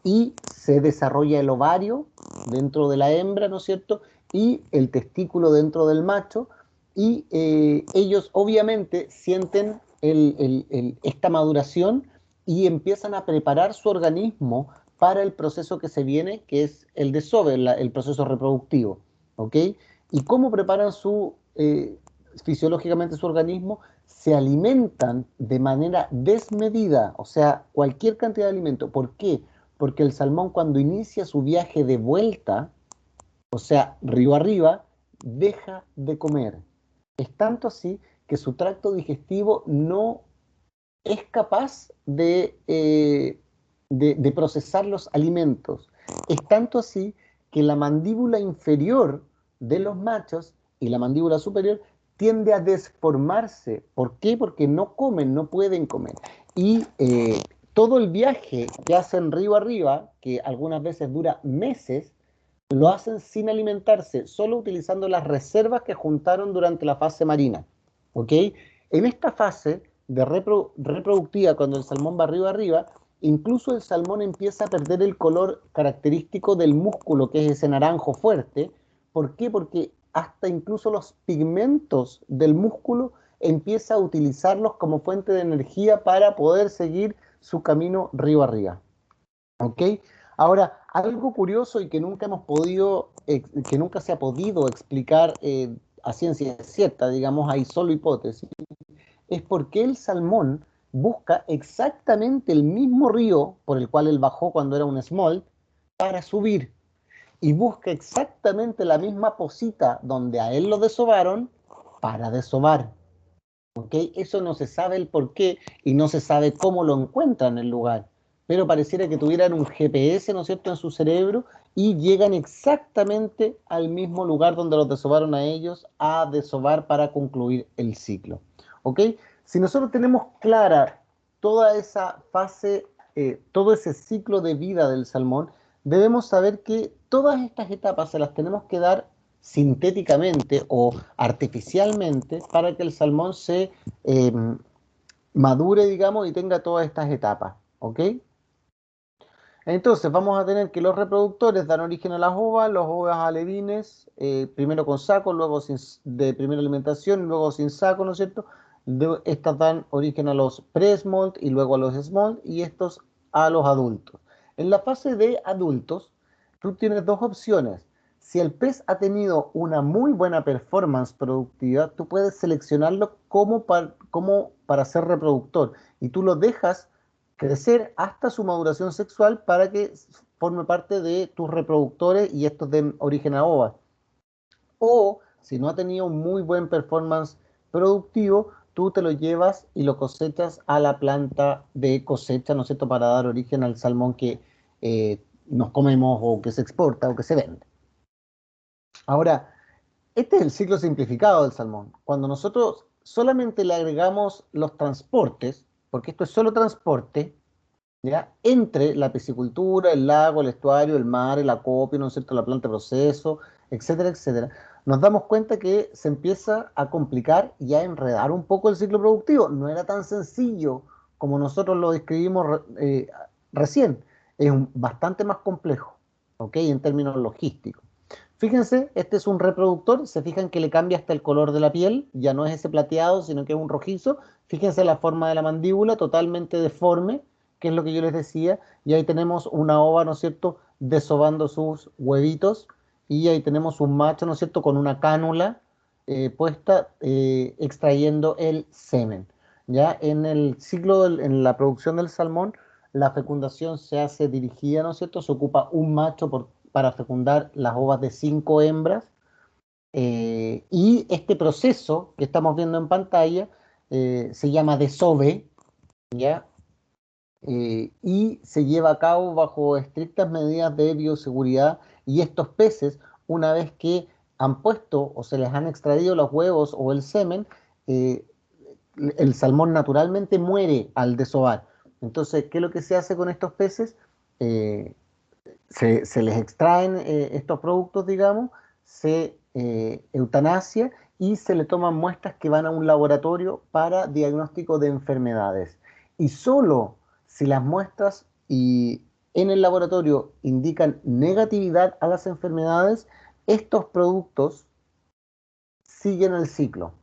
y se desarrolla el ovario dentro de la hembra, ¿no es cierto?, y el testículo dentro del macho, y ellos obviamente sienten esta maduración y empiezan a preparar su organismo para el proceso que se viene, que es el desove, el proceso reproductivo, ¿ok? ¿Y cómo preparan fisiológicamente su organismo? Se alimentan de manera desmedida, o sea, cualquier cantidad de alimento. ¿Por qué? Porque el salmón cuando inicia su viaje de vuelta, o sea, río arriba, deja de comer. Es tanto así que su tracto digestivo no es capaz de procesar los alimentos. Es tanto así que la mandíbula inferior de los machos y la mandíbula superior tiende a desformarse. ¿Por qué? Porque no comen, no pueden comer. Y todo el viaje que hacen río arriba, que algunas veces dura meses, lo hacen sin alimentarse, solo utilizando las reservas que juntaron durante la fase marina. ¿Ok? En esta fase de reproductiva, cuando el salmón va río arriba, incluso el salmón empieza a perder el color característico del músculo, que es ese naranjo fuerte. ¿Por qué? Porque hasta incluso los pigmentos del músculo empieza a utilizarlos como fuente de energía para poder seguir su camino río arriba. ¿Ok? Ahora, algo curioso y que nunca hemos podido, que nunca se ha podido explicar a ciencia cierta, digamos, hay solo hipótesis, es por qué el salmón busca exactamente el mismo río por el cual él bajó cuando era un smolt para subir y busca exactamente la misma posita donde a él lo desovaron para desovar. ¿Ok? Eso no se sabe el por qué y no se sabe cómo lo encuentran en el lugar, pero pareciera que tuvieran un GPS, ¿no es cierto?, en su cerebro y llegan exactamente al mismo lugar donde los desovaron a ellos a desovar para concluir el ciclo. ¿Ok? Si nosotros tenemos clara toda esa fase, todo ese ciclo de vida del salmón, debemos saber que todas estas etapas se las tenemos que dar sintéticamente o artificialmente para que el salmón se madure, digamos, y tenga todas estas etapas. ¿Ok? Entonces vamos a tener que los reproductores dan origen a las ovas alevines, primero con saco, luego de primera alimentación, luego sin saco, ¿no es cierto? Estas dan origen a los pre-smolt y luego a los smolt y estos a los adultos. En la fase de adultos, tú tienes dos opciones. Si el pez ha tenido una muy buena performance productiva, tú puedes seleccionarlo como para ser reproductor y tú lo dejas crecer hasta su maduración sexual para que forme parte de tus reproductores y estos den origen a ovas. O si no ha tenido un muy buen performance productivo, tú te lo llevas y lo cosechas a la planta de cosecha, ¿no es cierto?, para dar origen al salmón que nos comemos o que se exporta o que se vende. Ahora, este es el ciclo simplificado del salmón. Cuando nosotros solamente le agregamos los transportes, porque esto es solo transporte, ¿ya?, entre la piscicultura, el lago, el estuario, el mar, el acopio, ¿no es cierto?, la planta de proceso, etcétera, etcétera, nos damos cuenta que se empieza a complicar y a enredar un poco el ciclo productivo. No era tan sencillo como nosotros lo describimos recién. Es bastante más complejo, ¿ok?, en términos logísticos. Fíjense, este es un reproductor, se fijan que le cambia hasta el color de la piel, ya no es ese plateado, sino que es un rojizo. Fíjense la forma de la mandíbula, totalmente deforme, que es lo que yo les decía, y ahí tenemos una ova, ¿no es cierto?, desovando sus huevitos, y ahí tenemos un macho, ¿no es cierto?, con una cánula puesta, extrayendo el semen. Ya en el ciclo, en la producción del salmón, la fecundación se hace dirigida, ¿no es cierto?, se ocupa un macho para fecundar las ovas de 5 hembras, y este proceso que estamos viendo en pantalla se llama desove, ¿ya? Y se lleva a cabo bajo estrictas medidas de bioseguridad y estos peces, una vez que han puesto o se les han extraído los huevos o el semen, eh, el salmón naturalmente muere al desovar. Entonces, ¿qué es lo que se hace con estos peces? Eh, se les extraen estos productos, digamos, se eutanasia y se le toman muestras que van a un laboratorio para diagnóstico de enfermedades. Y solo si las muestras en el laboratorio indican negatividad a las enfermedades, estos productos siguen el ciclo.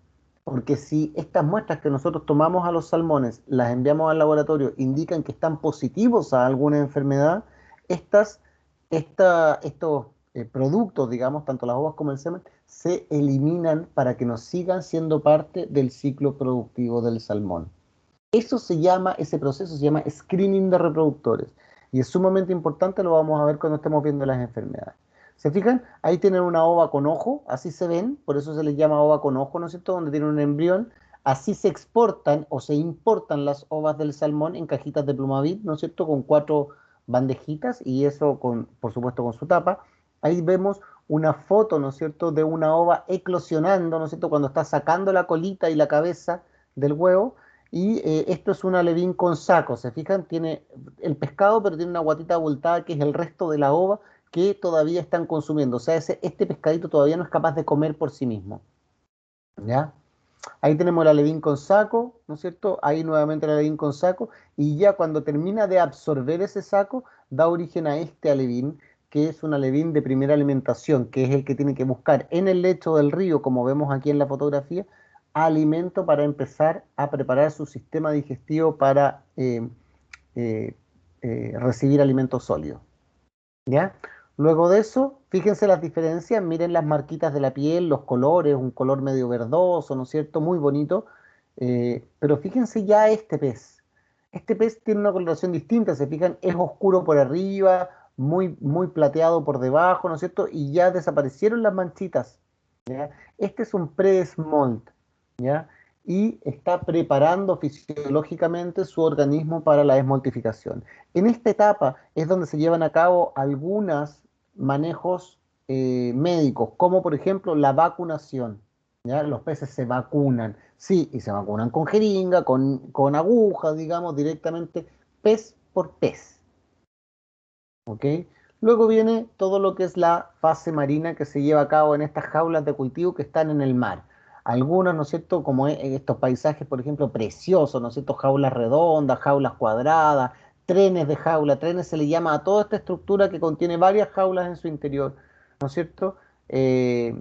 Porque si estas muestras que nosotros tomamos a los salmones, las enviamos al laboratorio, indican que están positivos a alguna enfermedad, estos productos, digamos, tanto las ovas como el semen, se eliminan para que nos sigan siendo parte del ciclo productivo del salmón. Ese proceso se llama screening de reproductores y es sumamente importante, lo vamos a ver cuando estemos viendo las enfermedades. ¿Se fijan? Ahí tienen una ova con ojo, así se ven, por eso se les llama ova con ojo, ¿no es cierto?, donde tienen un embrión. Así se exportan o se importan las ovas del salmón en cajitas de Plumavit, ¿no es cierto?, con 4 bandejitas y eso, por supuesto, con su tapa. Ahí vemos una foto, ¿no es cierto?, de una ova eclosionando, ¿no es cierto?, cuando está sacando la colita y la cabeza del huevo. Y esto es un alevín con saco, ¿se fijan? Tiene el pescado, pero tiene una guatita abultada que es el resto de la ova que todavía están consumiendo. O sea, este pescadito todavía no es capaz de comer por sí mismo, ¿ya? Ahí tenemos el alevín con saco, ¿no es cierto? Ahí nuevamente el alevín con saco, y ya cuando termina de absorber ese saco, da origen a este alevín, que es un alevín de primera alimentación, que es el que tiene que buscar en el lecho del río, como vemos aquí en la fotografía, alimento para empezar a preparar su sistema digestivo para eh, recibir alimentos sólidos, ¿ya? Luego de eso, fíjense las diferencias, miren las marquitas de la piel, los colores, un color medio verdoso, ¿no es cierto? Muy bonito. Pero fíjense ya este pez. Este pez tiene una coloración distinta, se fijan, es oscuro por arriba, muy, muy plateado por debajo, ¿no es cierto? Y ya desaparecieron las manchitas, ¿ya? Este es un pre-smolt, ¿ya? Y está preparando fisiológicamente su organismo para la esmoltificación. En esta etapa es donde se llevan a cabo algunos manejos médicos, como por ejemplo la vacunación, ¿ya? Los peces se vacunan, sí, y se vacunan con jeringa, con agujas, digamos, directamente, pez por pez, ¿ok? Luego viene todo lo que es la fase marina que se lleva a cabo en estas jaulas de cultivo que están en el mar. Algunas, ¿no es cierto?, como estos paisajes, por ejemplo, preciosos, ¿no es cierto?, jaulas redondas, jaulas cuadradas, trenes de jaula, trenes se le llama a toda esta estructura que contiene varias jaulas en su interior, ¿no es cierto? Eh,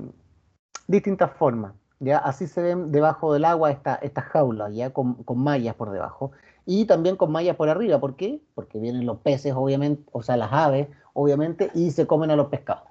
Distintas formas, ¿ya? Así se ven debajo del agua estas jaulas, ¿ya? Con mallas por debajo. Y también con mallas por arriba. ¿Por qué? Porque vienen los peces, obviamente, o sea, las aves, obviamente, y se comen a los pescados,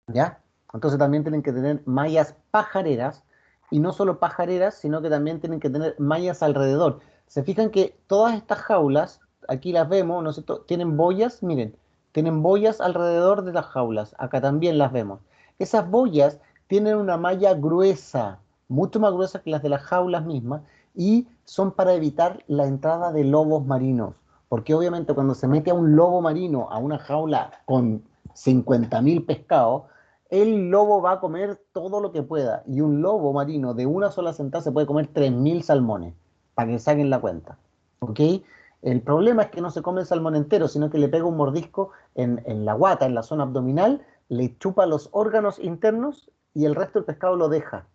¿ya? Entonces también tienen que tener mallas pajareras, y no solo pajareras, sino que también tienen que tener mallas alrededor. Se fijan que todas estas jaulas, aquí las vemos, ¿no es cierto? Tienen boyas, miren, tienen boyas alrededor de las jaulas, acá también las vemos. Esas boyas tienen una malla gruesa, mucho más gruesa que las de las jaulas mismas, y son para evitar la entrada de lobos marinos, porque obviamente cuando se mete a un lobo marino a una jaula con 50.000 pescados, el lobo va a comer todo lo que pueda. Y un lobo marino de una sola sentada se puede comer 3.000 salmones, para que saquen la cuenta. ¿Ok? El problema es que no se come el salmón entero, sino que le pega un mordisco en la guata, en la zona abdominal, le chupa los órganos internos y el resto del pescado lo deja.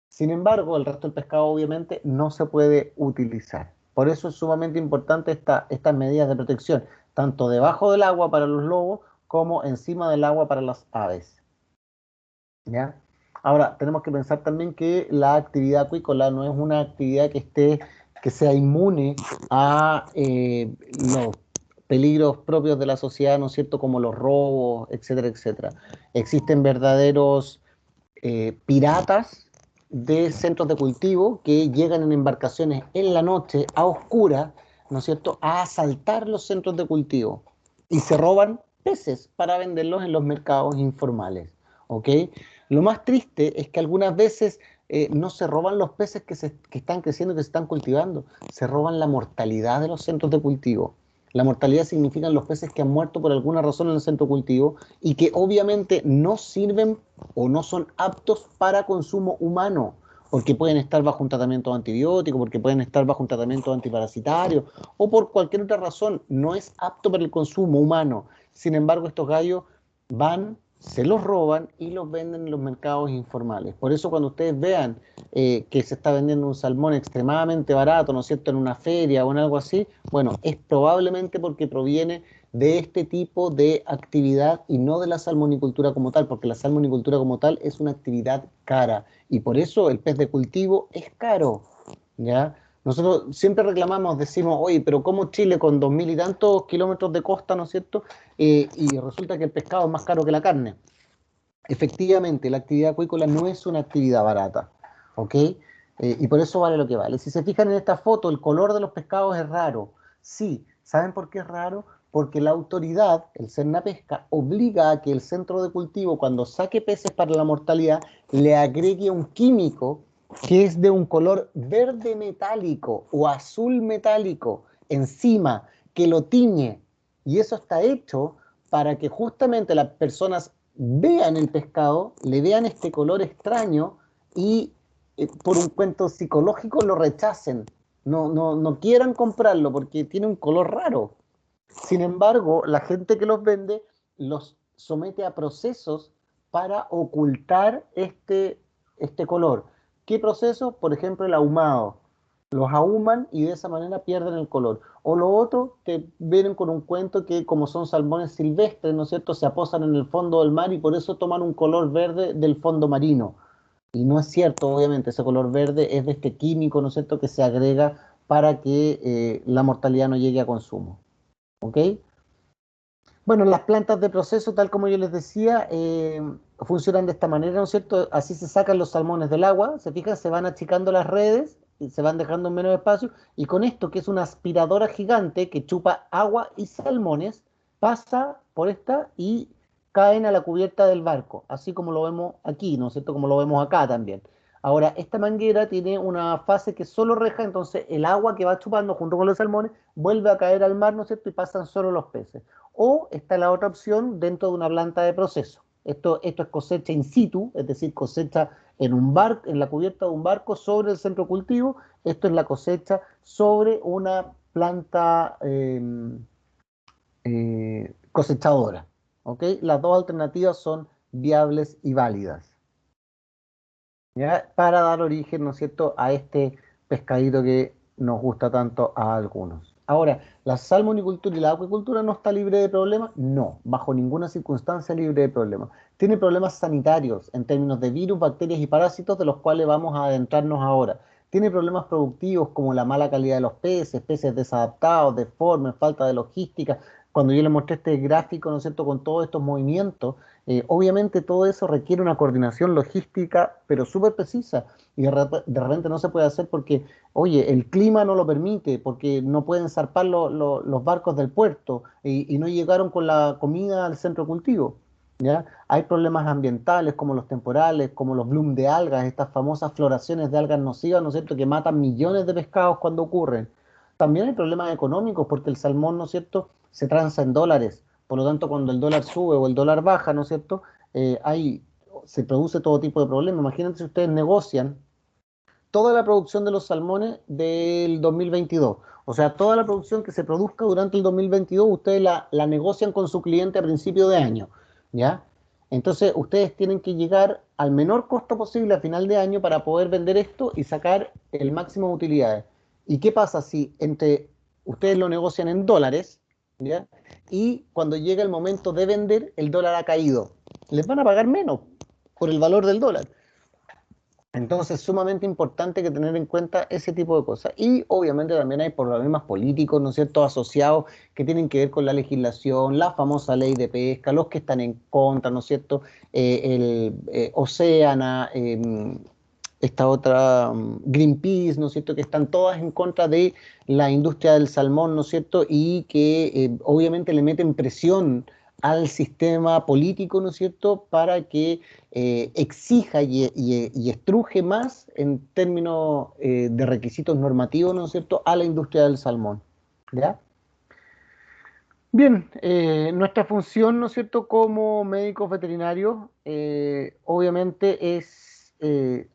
Sin embargo, el resto del pescado obviamente no se puede utilizar. Por eso es sumamente importante estas medidas de protección, tanto debajo del agua para los lobos como encima del agua para las aves, ¿ya? Ahora, tenemos que pensar también que la actividad acuícola no es una actividad que sea inmune a los peligros propios de la sociedad, ¿no es cierto?, como los robos, etcétera, etcétera. Existen verdaderos piratas de centros de cultivo que llegan en embarcaciones en la noche a oscuras, ¿no es cierto?, a asaltar los centros de cultivo y se roban peces para venderlos en los mercados informales, ¿ok? Lo más triste es que algunas veces no se roban los peces que están creciendo, que se están cultivando, se roban la mortalidad de los centros de cultivo. La mortalidad significan los peces que han muerto por alguna razón en el centro de cultivo y que obviamente no sirven o no son aptos para consumo humano, porque pueden estar bajo un tratamiento antibiótico, porque pueden estar bajo un tratamiento antiparasitario o por cualquier otra razón, no es apto para el consumo humano. Sin embargo, estos gallos van, se los roban y los venden en los mercados informales. Por eso cuando ustedes vean que se está vendiendo un salmón extremadamente barato, ¿no es cierto?, en una feria o en algo así, bueno, es probablemente porque proviene de este tipo de actividad y no de la salmonicultura como tal, porque la salmonicultura como tal es una actividad cara y por eso el pez de cultivo es caro, ¿ya? Nosotros siempre reclamamos, decimos, oye, pero ¿cómo Chile con 2.000 y tantos kilómetros de costa, ¿no es cierto? Y resulta que el pescado es más caro que la carne. Efectivamente, la actividad acuícola no es una actividad barata, ¿ok? Y por eso vale lo que vale. Si se fijan en esta foto, el color de los pescados es raro. Sí, ¿saben por qué es raro? Porque la autoridad, el Cernapesca, obliga a que el centro de cultivo, cuando saque peces para la mortalidad, le agregue un químico que es de un color verde metálico o azul metálico encima, que lo tiñe. Y eso está hecho para que justamente las personas vean el pescado, le vean este color extraño y por un cuento psicológico lo rechacen. No quieran comprarlo porque tiene un color raro. Sin embargo, la gente que los vende los somete a procesos para ocultar este color. ¿Qué proceso? Por ejemplo, el ahumado. Los ahuman y de esa manera pierden el color. O lo otro, te vienen con un cuento que como son salmones silvestres, ¿no es cierto?, se aposan en el fondo del mar y por eso toman un color verde del fondo marino. Y no es cierto, obviamente, ese color verde es de este químico, ¿no es cierto?, que se agrega para que la mortalidad no llegue a consumo. ¿Ok? Bueno, las plantas de proceso, tal como yo les decía, funcionan de esta manera, ¿no es cierto? Así se sacan los salmones del agua, se fijan, se van achicando las redes y se van dejando en menos espacio, y con esto, que es una aspiradora gigante que chupa agua y salmones, pasa por esta y caen a la cubierta del barco, así como lo vemos aquí, ¿no es cierto? Como lo vemos acá también. Ahora, esta manguera tiene una fase que solo reja, entonces el agua que va chupando junto con los salmones vuelve a caer al mar, ¿no es cierto? Y pasan solo los peces. O está la otra opción dentro de una planta de proceso. Esto es cosecha in situ, es decir, cosecha en un barco, en la cubierta de un barco sobre el centro cultivo. Esto es la cosecha sobre una planta cosechadora. ¿Ok? Las dos alternativas son viables y válidas, ¿ya? Para dar origen, ¿no es cierto?, a este pescadito que nos gusta tanto a algunos. Ahora, ¿la salmonicultura y la acuicultura no está libre de problemas? No, bajo ninguna circunstancia libre de problemas. Tiene problemas sanitarios en términos de virus, bacterias y parásitos, de los cuales vamos a adentrarnos ahora. Tiene problemas productivos como la mala calidad de los peces, peces desadaptados, deformes, falta de logística. Cuando yo les mostré este gráfico, ¿no es cierto?, con todos estos movimientos, obviamente todo eso requiere una coordinación logística, pero súper precisa, y de repente no se puede hacer porque, oye, el clima no lo permite, porque no pueden zarpar los barcos del puerto y no llegaron con la comida al centro de cultivo. ¿Ya? Hay problemas ambientales como los temporales, como los bloom de algas, estas famosas floraciones de algas nocivas, ¿no es cierto?, que matan millones de pescados cuando ocurren. También hay problemas económicos porque el salmón, ¿no es cierto?, se transa en dólares. Por lo tanto, cuando el dólar sube o el dólar baja, ¿no es cierto?, se produce todo tipo de problemas. Imagínense si ustedes negocian toda la producción de los salmones del 2022. O sea, toda la producción que se produzca durante el 2022, ustedes la negocian con su cliente a principio de año, ¿ya? Entonces, ustedes tienen que llegar al menor costo posible a final de año para poder vender esto y sacar el máximo de utilidades. ¿Y qué pasa si entre ustedes lo negocian en dólares, ¿ya? Y cuando llega el momento de vender, el dólar ha caído? Les van a pagar menos por el valor del dólar. Entonces, es sumamente importante que tener en cuenta ese tipo de cosas. Y obviamente también hay problemas políticos, ¿no es cierto?, asociados que tienen que ver con la legislación, la famosa ley de pesca, los que están en contra, ¿no es cierto?, Oceana, esta otra, Greenpeace, ¿no es cierto?, que están todas en contra de la industria del salmón, ¿no es cierto?, y que obviamente le meten presión al sistema político, ¿no es cierto?, para que exija y estruje más en términos de requisitos normativos, ¿no es cierto?, a la industria del salmón. ¿Ya? Bien, nuestra función, ¿no es cierto?, como médicos veterinarios, obviamente es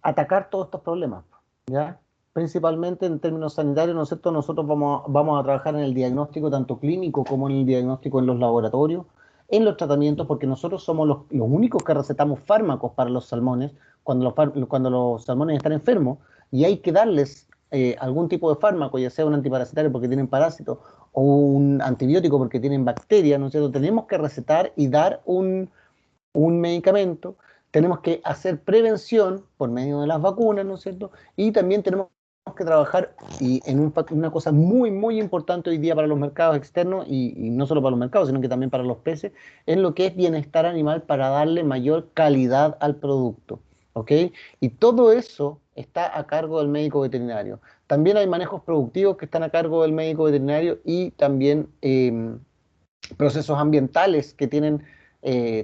atacar todos estos problemas, ¿ya? Principalmente en términos sanitarios, ¿no es cierto?, nosotros vamos a trabajar en el diagnóstico tanto clínico como en el diagnóstico en los laboratorios, en los tratamientos, porque nosotros somos los únicos que recetamos fármacos para los salmones cuando los salmones están enfermos y hay que darles algún tipo de fármaco, ya sea un antiparasitario porque tienen parásitos o un antibiótico porque tienen bacterias, ¿no es cierto? Tenemos que recetar y dar un medicamento, tenemos que hacer prevención por medio de las vacunas, ¿no es cierto? Y también tenemos que trabajar y una cosa muy, muy importante hoy día para los mercados externos y no solo para los mercados, sino que también para los peces, es lo que es bienestar animal para darle mayor calidad al producto, ¿ok? Y todo eso está a cargo del médico veterinario. También hay manejos productivos que están a cargo del médico veterinario y también procesos ambientales que tienen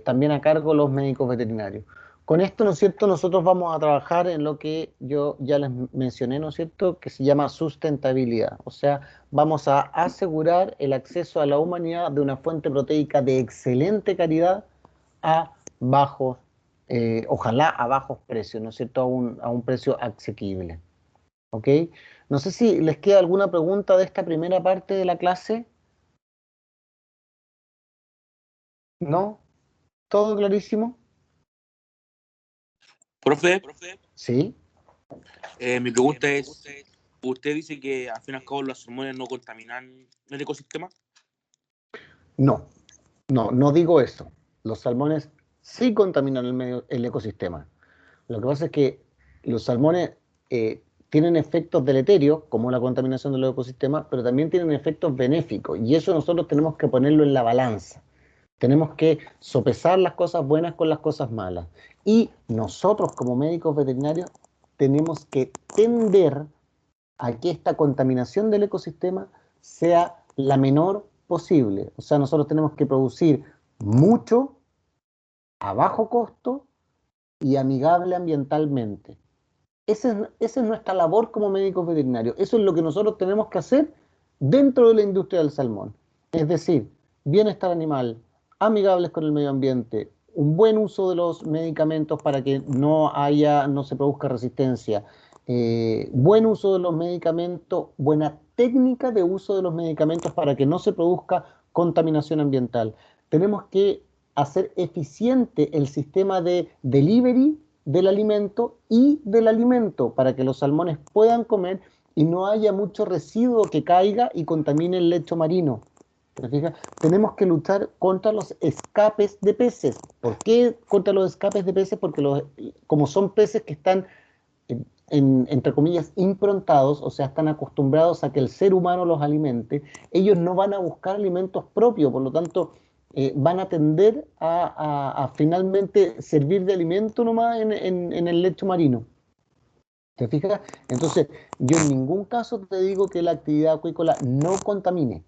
también a cargo los médicos veterinarios. Con esto, ¿no es cierto?, nosotros vamos a trabajar en lo que yo ya les mencioné, ¿no es cierto?, que se llama sustentabilidad. O sea, vamos a asegurar el acceso a la humanidad de una fuente proteica de excelente calidad a bajos, ojalá a bajos precios, ¿no es cierto?, a un precio asequible. ¿Ok? No sé si les queda alguna pregunta de esta primera parte de la clase. ¿No? ¿Todo clarísimo? Profe, Sí. mi pregunta es, ¿usted dice que al fin y al cabo los salmones no contaminan el ecosistema? No, no digo eso. Los salmones sí contaminan el ecosistema. Lo que pasa es que los salmones tienen efectos deleterios, como la contaminación de los ecosistemas, pero también tienen efectos benéficos. Y eso nosotros tenemos que ponerlo en la balanza. Tenemos que sopesar las cosas buenas con las cosas malas. Y nosotros como médicos veterinarios tenemos que tender a que esta contaminación del ecosistema sea la menor posible. O sea, nosotros tenemos que producir mucho a bajo costo y amigable ambientalmente. Esa es nuestra labor como médicos veterinarios. Eso es lo que nosotros tenemos que hacer dentro de la industria del salmón. Es decir, bienestar animal, amigables con el medio ambiente, un buen uso de los medicamentos para que no se produzca resistencia, buen uso de los medicamentos, buena técnica de uso de los medicamentos para que no se produzca contaminación ambiental. Tenemos que hacer eficiente el sistema de delivery del alimento y del alimento para que los salmones puedan comer y no haya mucho residuo que caiga y contamine el lecho marino. ¿Te fijas? Tenemos que luchar contra los escapes de peces. ¿Por qué contra los escapes de peces? Porque como son peces que están, entre comillas, improntados, o sea, están acostumbrados a que el ser humano los alimente, ellos no van a buscar alimentos propios, por lo tanto, van a tender a finalmente servir de alimento nomás en el lecho marino. ¿Te fijas? Entonces, yo en ningún caso te digo que la actividad acuícola no contamine.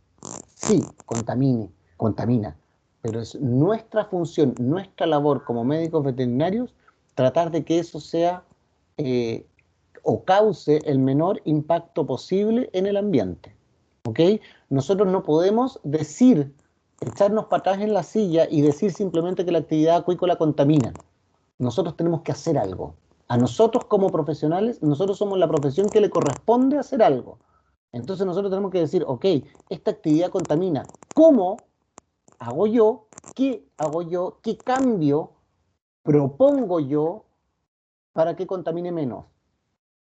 Sí, contamina, pero es nuestra función, nuestra labor como médicos veterinarios, tratar de que eso sea eh, o cause el menor impacto posible en el ambiente. ¿Ok? Nosotros no podemos echarnos para atrás en la silla y decir simplemente que la actividad acuícola contamina. Nosotros tenemos que hacer algo. A nosotros como profesionales, nosotros somos la profesión que le corresponde hacer algo. Entonces nosotros tenemos que decir, ok, esta actividad contamina. ¿Cómo hago yo? ¿Qué hago yo? ¿Qué cambio propongo yo para que contamine menos?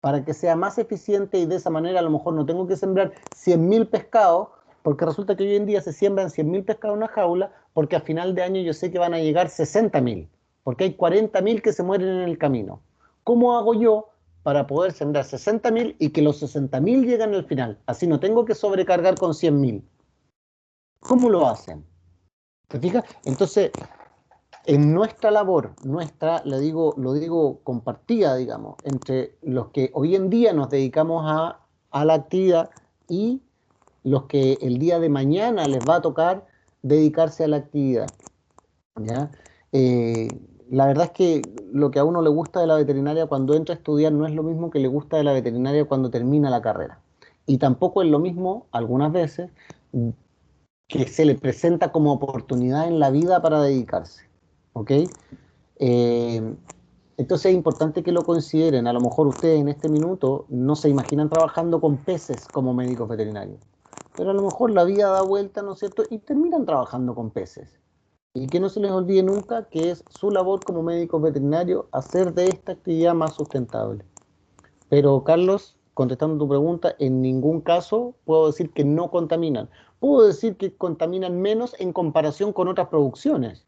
Para que sea más eficiente y de esa manera a lo mejor no tengo que sembrar 100.000 pescados, porque resulta que hoy en día se siembran 100.000 pescados en una jaula, porque a final de año yo sé que van a llegar 60.000, porque hay 40.000 que se mueren en el camino. ¿Cómo hago yo para poder sembrar 60.000 y que los 60.000 lleguen al final? Así no tengo que sobrecargar con 100.000. ¿Cómo lo hacen? ¿Te fijas? Entonces, en nuestra labor, lo digo compartida, digamos, entre los que hoy en día nos dedicamos a la actividad y los que el día de mañana les va a tocar dedicarse a la actividad. ¿Ya? Eh, la verdad es que lo que a uno le gusta de la veterinaria cuando entra a estudiar no es lo mismo que le gusta de la veterinaria cuando termina la carrera. Y tampoco es lo mismo, algunas veces, que se le presenta como oportunidad en la vida para dedicarse. ¿Ok? Eh, entonces es importante que lo consideren. A lo mejor ustedes en este minuto no se imaginan trabajando con peces como médicos veterinarios, pero a lo mejor la vida da vuelta, ¿no es cierto? Y terminan trabajando con peces. Y que no se les olvide nunca que es su labor como médicos veterinarios hacer de esta actividad más sustentable. Pero Carlos, contestando tu pregunta, en ningún caso puedo decir que no contaminan. Puedo decir que contaminan menos en comparación con otras producciones.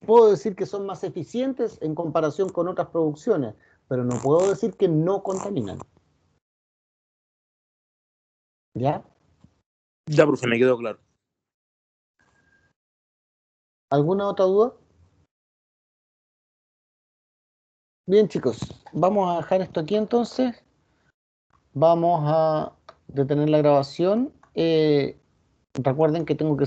Puedo decir que son más eficientes en comparación con otras producciones, pero no puedo decir que no contaminan. ¿Ya? Ya, profe, me quedó claro. ¿Alguna otra duda? Bien, chicos, vamos a dejar esto aquí entonces. Vamos a detener la grabación. Recuerden que tengo que